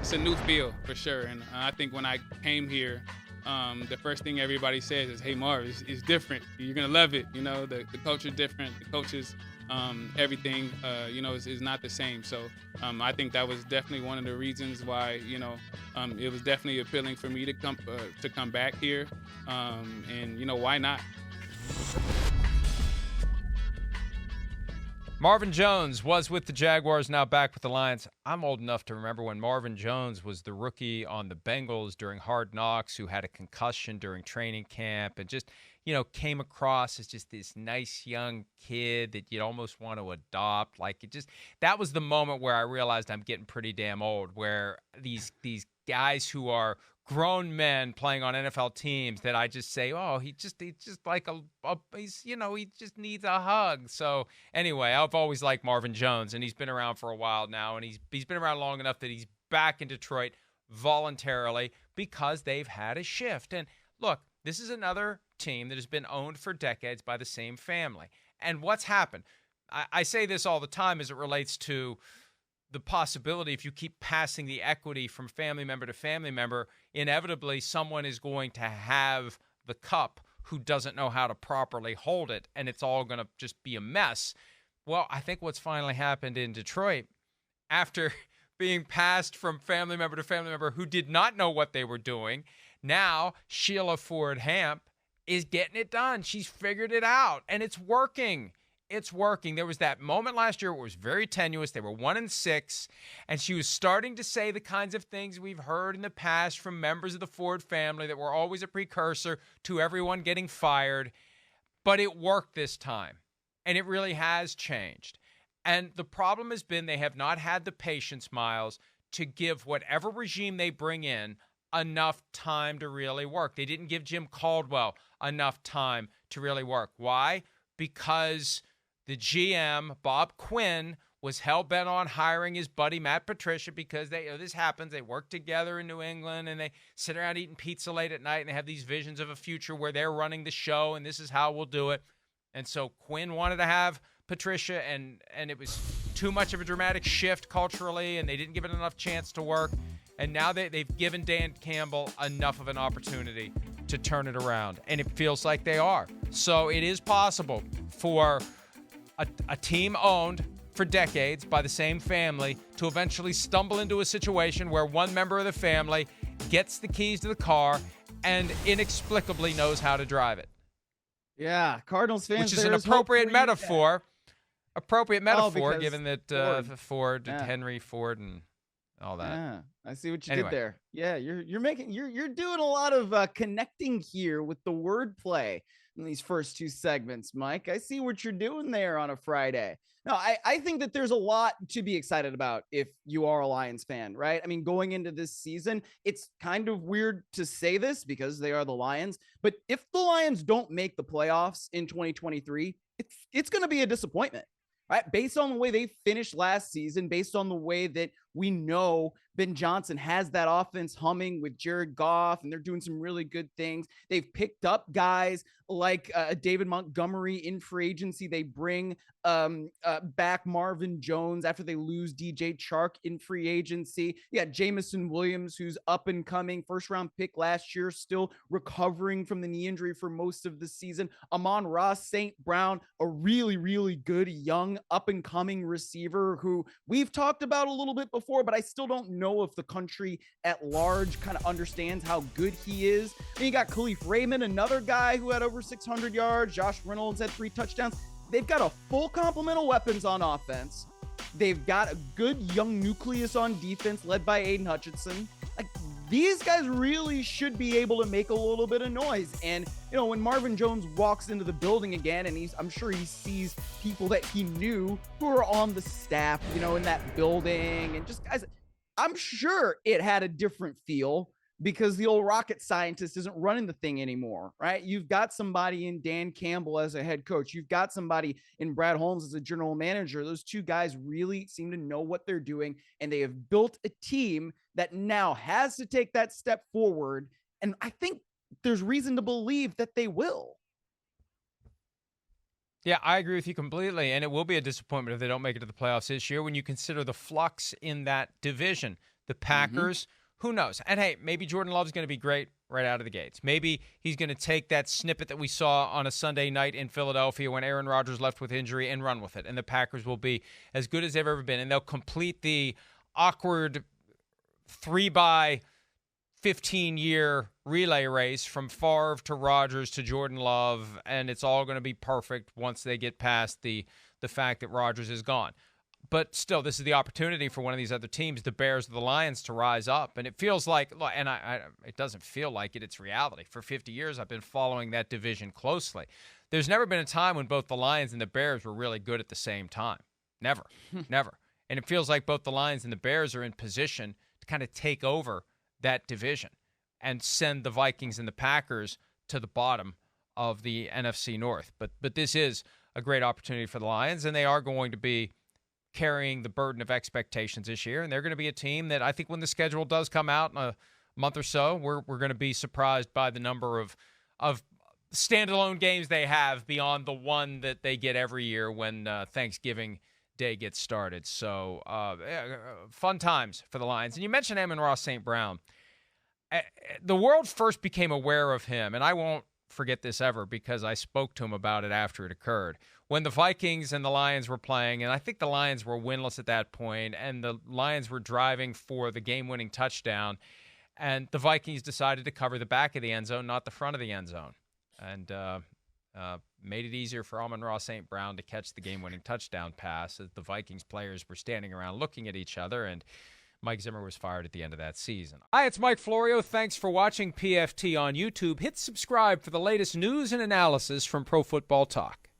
it's a new feel for sure. And I think when I came here, the first thing everybody says is, "Hey, Marv, it's different. You're gonna love it. You know, the culture different. The coaches, everything, is not the same." So I think that was definitely one of the reasons why, it was definitely appealing for me to come back here. And why not? Marvin Jones was with the Jaguars, now back with the Lions. I'm old enough to remember when Marvin Jones was the rookie on the Bengals during Hard Knocks, who had a concussion during training camp and just, came across as just this nice young kid that you'd almost want to adopt. That was the moment where I realized I'm getting pretty damn old, where these guys who are grown men playing on NFL teams that I just say, oh, he's just like he just needs a hug. So anyway, I've always liked Marvin Jones, and he's been around for a while now, and he's been around long enough that he's back in Detroit voluntarily because they've had a shift. And look, this is another team that has been owned for decades by the same family. And what's happened? I say this all the time as it relates to the possibility, if you keep passing the equity from family member to family member, inevitably someone is going to have the cup who doesn't know how to properly hold it, and it's all going to just be a mess. Well, I think what's finally happened in Detroit, after being passed from family member to family member who did not know what they were doing, now Sheila Ford Hamp is getting it done. She's figured it out, and it's working. It's working. There was that moment last year where it was very tenuous. They were 1-6, and she was starting to say the kinds of things we've heard in the past from members of the Ford family that were always a precursor to everyone getting fired. But it worked this time, and it really has changed. And the problem has been they have not had the patience, Myles, to give whatever regime they bring in enough time to really work. They didn't give Jim Caldwell enough time to really work. Why? Because the GM, Bob Quinn, was hell-bent on hiring his buddy Matt Patricia because this happens. They work together in New England, and they sit around eating pizza late at night, and they have these visions of a future where they're running the show, and this is how we'll do it. And so Quinn wanted to have Patricia, and it was too much of a dramatic shift culturally, and they didn't give it enough chance to work. And now they've given Dan Campbell enough of an opportunity to turn it around, and it feels like they are. So it is possible for a team owned for decades by the same family to eventually stumble into a situation where one member of the family gets the keys to the car and inexplicably knows how to drive it. Yeah, Cardinals fans, which is an appropriate metaphor. Because given that Ford. Yeah. Henry Ford and all that. Yeah, I see what you did there. Yeah, you're doing a lot of connecting here with the wordplay in these first two segments, Mike. I see what you're doing there on a Friday. No, I think that there's a lot to be excited about if you are a Lions fan, right? I mean, going into this season, it's kind of weird to say this because they are the Lions, but if the Lions don't make the playoffs in 2023, it's going to be a disappointment. Right, based on the way they finished last season, based on the way that we know Ben Johnson has that offense humming with Jared Goff, and they're doing some really good things. They've picked up guys like David Montgomery in free agency. They bring back Marvin Jones after they lose DJ Chark in free agency. Yeah, Jamison Williams, who's up and coming, first-round pick last year, still recovering from the knee injury for most of the season. Amon-Ra St. Brown, a really, really good young up-and-coming receiver who we've talked about a little bit before, but I still don't know if the country at large kind of understands how good he is. Then you got Khalif Raymond, another guy who had over 600 yards. Josh Reynolds had 3 touchdowns. They've got a full complement of weapons on offense. They've got a good young nucleus on defense led by Aiden Hutchinson. Like, these guys really should be able to make a little bit of noise. And, when Marvin Jones walks into the building again, and I'm sure he sees people that he knew who are on the staff, in that building, and just guys, I'm sure it had a different feel because the old rocket scientist isn't running the thing anymore, right? You've got somebody in Dan Campbell as a head coach. You've got somebody in Brad Holmes as a general manager. Those two guys really seem to know what they're doing, and they have built a team that now has to take that step forward. And I think there's reason to believe that they will. Yeah, I agree with you completely, and it will be a disappointment if they don't make it to the playoffs this year when you consider the flux in that division. The Packers, who knows? And hey, maybe Jordan Love's going to be great right out of the gates. Maybe he's going to take that snippet that we saw on a Sunday night in Philadelphia when Aaron Rodgers left with injury and run with it. And the Packers will be as good as they've ever been. And they'll complete the awkward 3-by-15-year relay race from Favre to Rodgers to Jordan Love. And it's all going to be perfect once they get past the fact that Rodgers is gone. But still, this is the opportunity for one of these other teams, the Bears or the Lions, to rise up. And it feels like, and it doesn't feel like it, it's reality. For 50 years, I've been following that division closely. There's never been a time when both the Lions and the Bears were really good at the same time. Never. Never. And it feels like both the Lions and the Bears are in position to kind of take over that division and send the Vikings and the Packers to the bottom of the NFC North. But this is a great opportunity for the Lions, and they are going to be carrying the burden of expectations this year, and they're going to be a team that I think when the schedule does come out in a month or so, we're going to be surprised by the number of standalone games they have beyond the one that they get every year when Thanksgiving Day gets started. So fun times for the Lions. And you mentioned Amon-Ra St. Brown. The world first became aware of him, and I won't forget this ever because I spoke to him about it after it occurred. When the Vikings and the Lions were playing, and I think the Lions were winless at that point, and the Lions were driving for the game-winning touchdown, and the Vikings decided to cover the back of the end zone, not the front of the end zone, and made it easier for Amon-Ra St. Brown to catch the game-winning touchdown pass as the Vikings players were standing around looking at each other, and Mike Zimmer was fired at the end of that season. Hi, it's Mike Florio. Thanks for watching PFT on YouTube. Hit subscribe for the latest news and analysis from Pro Football Talk.